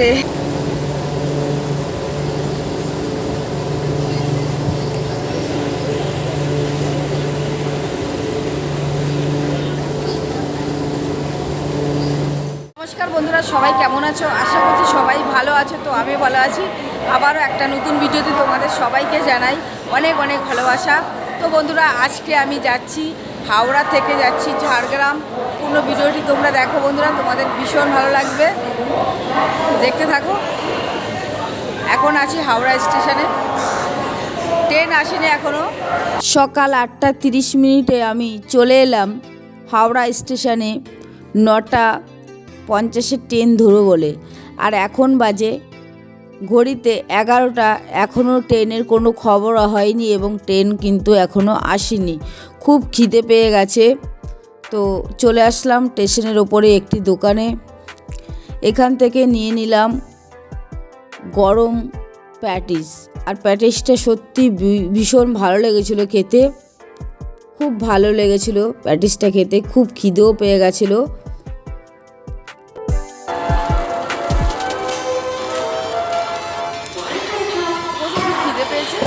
সাথে। নমস্কার বন্ধুরা, সবাই কেমন আছো? আশা করছি সবাই ভালো আছো। তো আমি ভালো আছি। আবারও একটা নতুন ভিডিওতে তোমাদের সবাইকে জানাই অনেক অনেক ভালোবাসা। তো বন্ধুরা, আজকে আমি যাচ্ছি হাওড়া থেকে যাচ্ছি ঝাড়গ্রাম। পুরো ভিডিওটি তোমরা দেখো বন্ধুরা, তোমাদের ভীষণ ভালো লাগবে, দেখতে থাকো। এখন আছি হাওড়া স্টেশনে, ট্রেন আসেনি এখনও। সকাল 8:30 আমি চলে এলাম হাওড়া স্টেশনে 9:50 ট্রেন ধরো বলে। আর এখন বাজে ঘড়িতে 11টা। এখনও ট্রেনের কোনো খবর হয়নি এবং ট্রেন কিন্তু এখনও আসেনি। খুব খিদে পেয়ে গেছে, তো চলে আসলাম স্টেশনের ওপরে একটি দোকানে। এখান থেকে নিয়ে নিলাম গরম প্যাটিস। আর প্যাটিসটা সত্যি ভীষণ ভালো লেগেছিলো খেতে, খুব ভালো লেগেছিলো প্যাটিসটা খেতে। খুব খিদেও পেয়ে গেছিলো। খিদে পেয়েছে।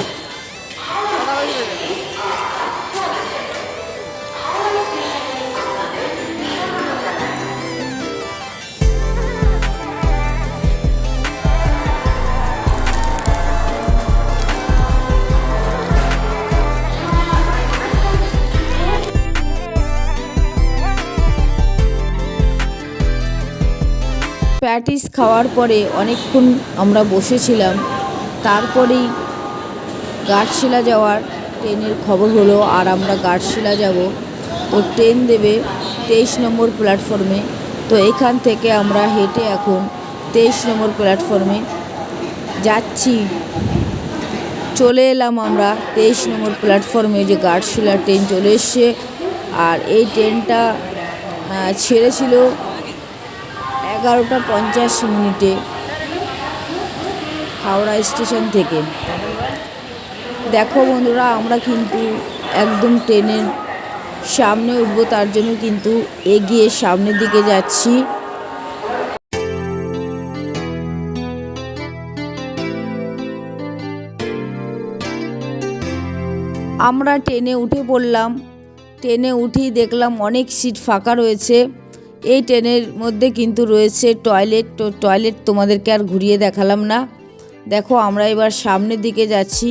প্যাটিস খাওয়ার পরে অনেকক্ষণ আমরা বসেছিলাম। তারপরেই ঘাটশিলা যাওয়ার ট্রেনের খবর হলো, আর আমরা ঘাটশিলা যাব। তো ট্রেন দেবে 23 নম্বর প্ল্যাটফর্মে। তো এখান থেকে আমরা হেঁটে এখন 23 নম্বর প্ল্যাটফর্মে যাচ্ছি। চলে এলাম আমরা 23 নম্বর প্ল্যাটফর্মে, যে ঘাটশিলা ট্রেন চলে এসছে। আর এই ট্রেনটা ছেড়েছিল 11:50 হাওড়া স্টেশন থেকে। দেখো বন্ধুরা, আমরা কিন্তু একদম ট্রেনের সামনে উঠবো, তার জন্য কিন্তু এগিয়ে সামনের দিকে যাচ্ছি। আমরা ট্রেনে উঠে পড়লাম। ট্রেনে উঠেই দেখলাম অনেক সিট ফাঁকা রয়েছে। এই ট্রেনের মধ্যে কিন্তু রয়েছে টয়লেট। তো টয়লেট তোমাদেরকে আর ঘুরিয়ে দেখালাম না। দেখো, আমরা এবার সামনের দিকে যাচ্ছি।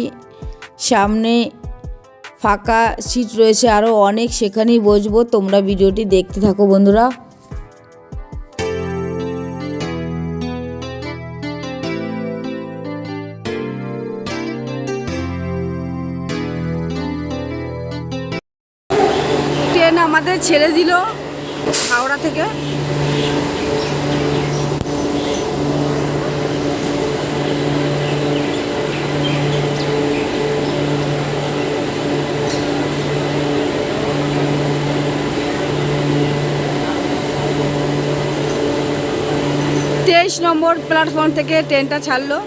সামনে ফাঁকা সিট রয়েছে আরও অনেক, সেখানেই বসবো। তোমরা ভিডিওটি দেখতে থাকো বন্ধুরা। ট্রেন আমাদের ছেড়ে দিল হাওড়া থেকে। তেইশ নম্বর প্ল্যাটফর্ম থেকে ট্রেনটা ছাড়লো।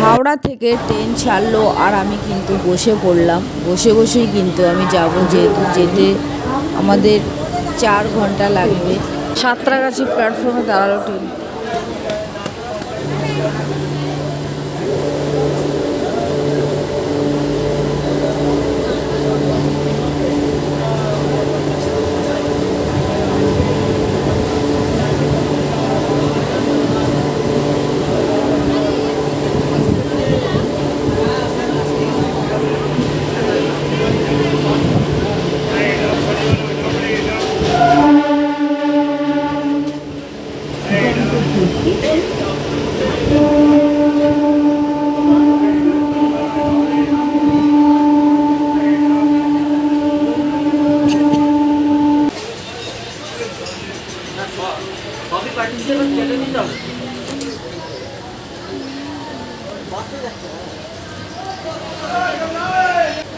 হাওড়া থেকে ট্রেন ছাড়লো আর আমি কিন্তু বসে পড়লাম। বসেই কিন্তু আমি যাব, যেহেতু যেতে আমাদের 4 ঘন্টা লাগবে। সাঁতরাগাছি প্ল্যাটফর্মে দাঁড়ালো ট্রেন।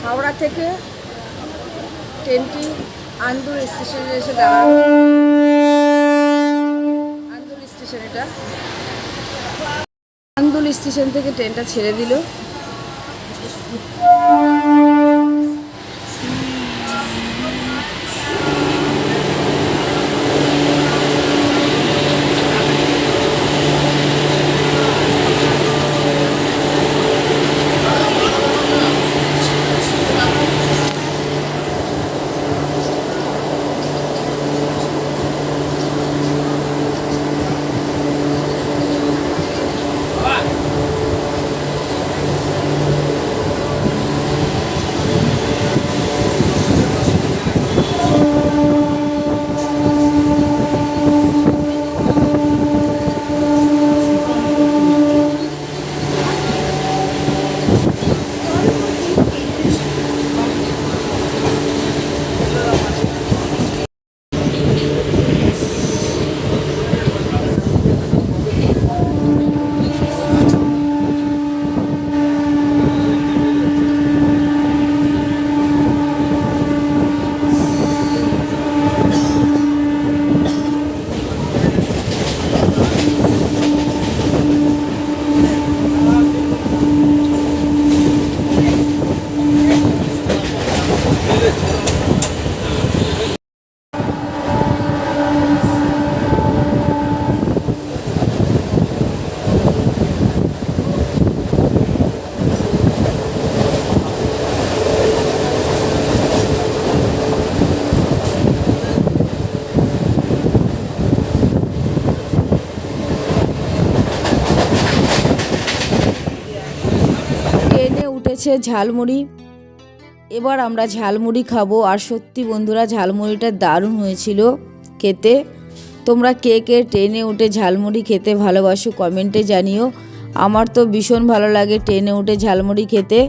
হাওড়া থেকে ট্রেনটি আন্দুল স্টেশনে এসে দাঁড়ালো। আন্দুল স্টেশন, এটা আন্দুল স্টেশন থেকে ট্রেনটা ছেড়ে দিল। ট্রেনে উঠেছে ঝালমুড়ি। এবার আমরা ঝালমুড়ি খাবো। আর সত্যি বন্ধুরা, ঝালমুড়িটা দারুণ হয়েছিল খেতে। তোমরা কে কে ট্রেনে উঠে ঝালমুড়ি খেতে ভালোবাসো কমেন্টে জানিও। আমার তো ভীষণ ভালো লাগে ট্রেনে উঠে ঝালমুড়ি খেতে।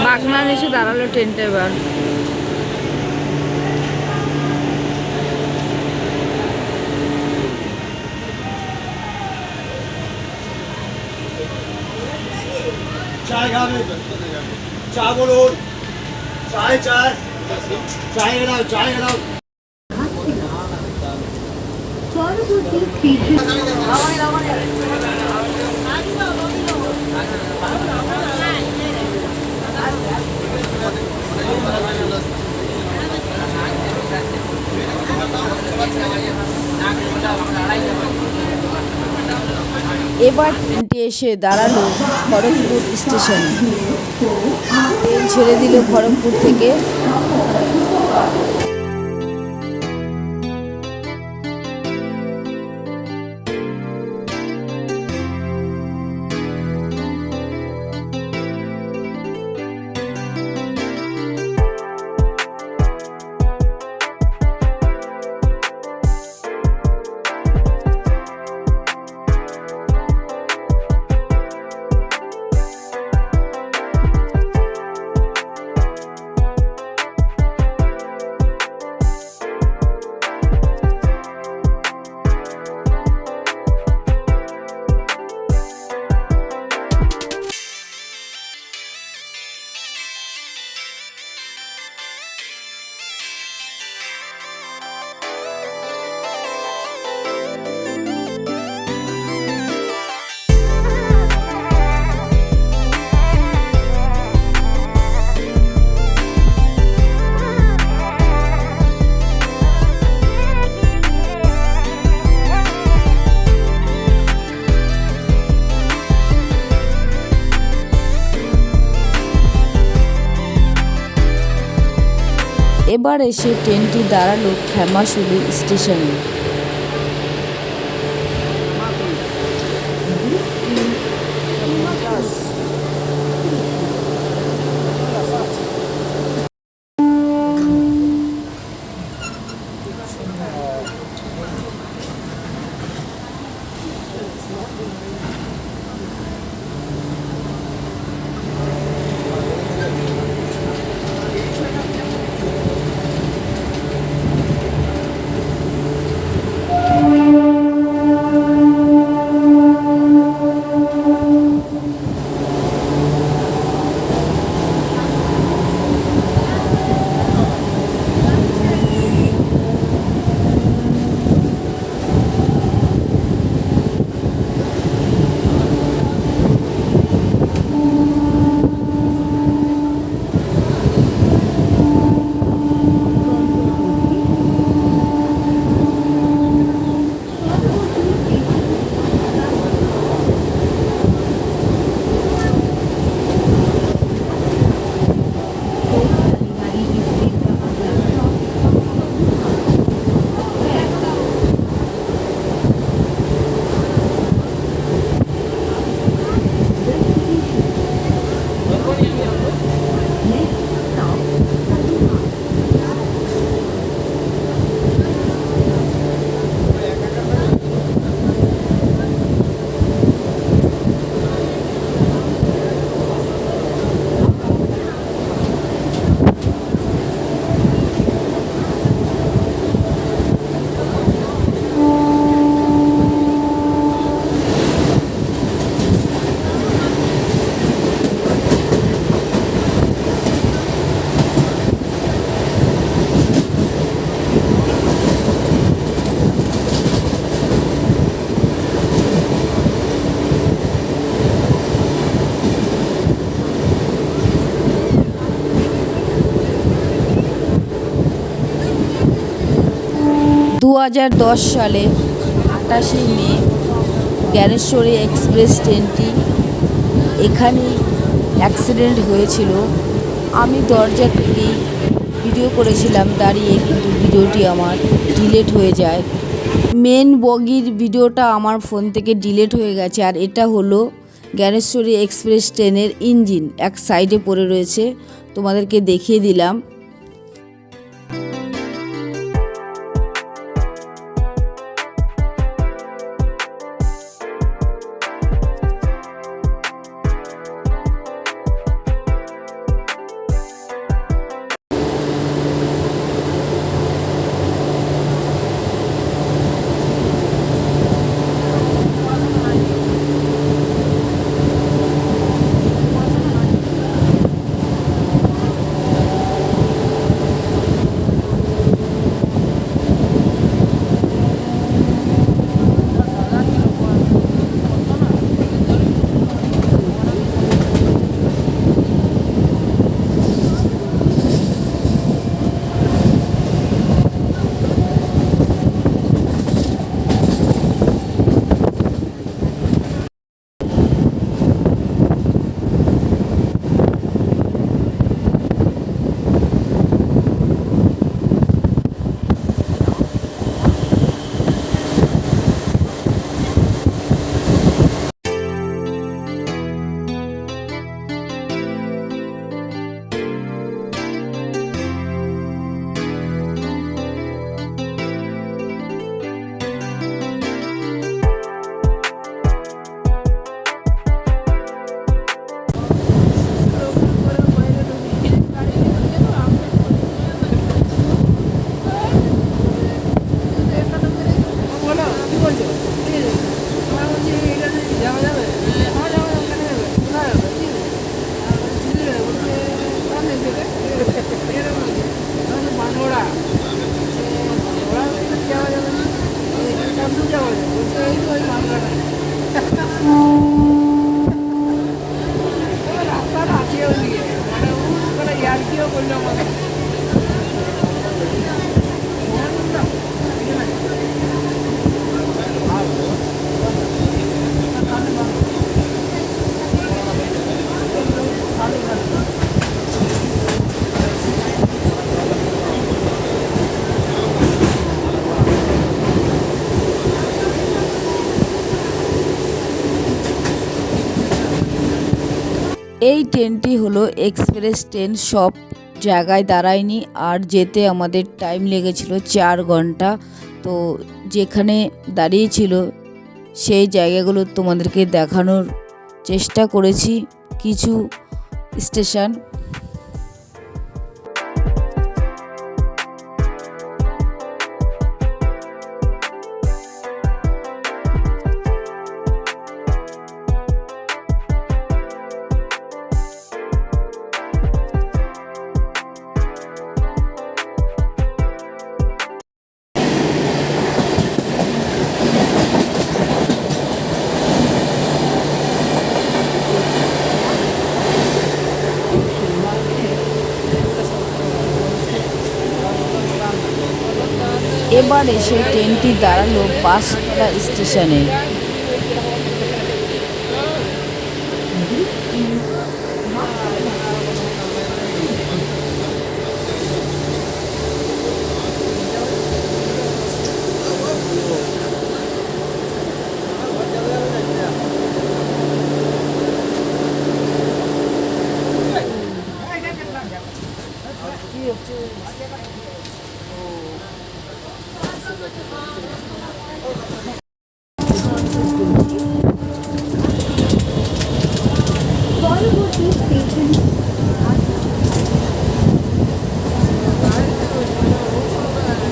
বাগনান এসে দাঁড়ালো ট্রেনটা এবার। चाय खावे चाय बोलो चाय चाय चाय बनाओ चाय बनाओ এবার ট্রেনটি এসে দাঁড়ালো খড়গপুর স্টেশনে। ট্রেন ছেড়ে দিল খড়গপুর থেকে। এবার এসে ট্রেনটি দাঁড়ালো খেমাশুলি স্টেশনে। দু সালে 28 মে জ্ঞানেশ্বরী এক্সপ্রেস ট্রেনটি এখানেই অ্যাক্সিডেন্ট হয়েছিল। আমি দরজা থেকেই ভিডিও করেছিলাম দাঁড়িয়ে, কিন্তু ভিডিওটি আমার ডিলিট হয়ে যায়। মেন বগির ভিডিওটা আমার ফোন থেকে ডিলিট হয়ে গেছে। আর এটা হলো জ্ঞানেশ্বরী এক্সপ্রেস ট্রেনের ইঞ্জিন, এক সাইডে পড়ে রয়েছে, তোমাদেরকে দেখিয়ে দিলাম। এই ট্রেনটি হলো এক্সপ্রেস ট্রেন, সব জায়গায় দাঁড়ায়নি আর যেতে আমাদের টাইম লেগেছিল 4 ঘন্টা। তো যেখানে দাঁড়িয়েছিল সেই জায়গাগুলো তোমাদেরকে দেখানোর চেষ্টা করেছি, কিছু স্টেশন। এবার এসে ট্রেনটি দাঁড়ালো বাসতলা স্টেশনে।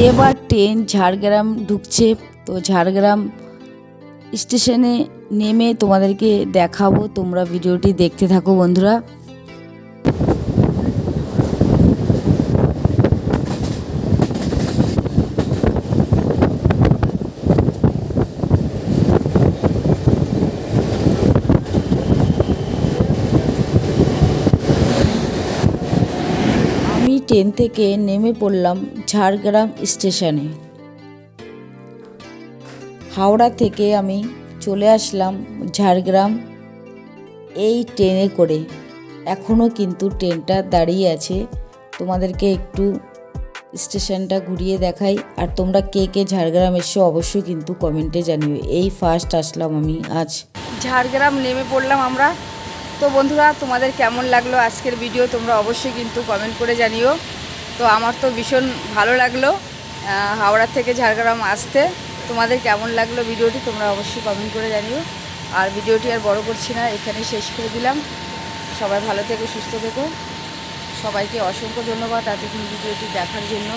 এবার ট্রেন ঝাড়গ্রাম ঢুকছে। তো ঝাড়গ্রাম স্টেশনে নেমে তোমাদেরকে দেখাবো, তোমরা ভিডিওটি দেখতে থাকো বন্ধুরা। আমি ট্রেন থেকে নেমে পড়লাম ঝাড়গ্রাম স্টেশনে। হাওড়া থেকে আমি চলে আসলাম ঝাড়গ্রাম এই ট্রেনে করে। এখনও কিন্তু ট্রেনটা দাঁড়িয়ে আছে, তোমাদেরকে একটু স্টেশনটা ঘুরিয়ে দেখাই। আর তোমরা কে কে ঝাড়গ্রাম এসো অবশ্যই কিন্তু কমেন্টে জানিও। এই ফার্স্ট আসলাম আমি আজ ঝাড়গ্রাম, নেমে পড়লাম আমরা। তো বন্ধুরা, তোমাদের কেমন লাগলো আজকের ভিডিও তোমরা অবশ্যই কিন্তু কমেন্ট করে জানিও। তো আমার তো ভীষণ ভালো লাগলো হাওড়া থেকে ঝাড়গ্রাম আসতে। তোমাদের কেমন লাগলো ভিডিওটি তোমরা অবশ্যই কমেন্ট করে জানিও। আর ভিডিওটি আর বড় করছি না, এখানেই শেষ করে দিলাম। সবাই ভালো থেকো, সুস্থ থেকো। সবাইকে অসংখ্য ধন্যবাদ এতক্ষণ ভিডিওটি দেখার জন্য।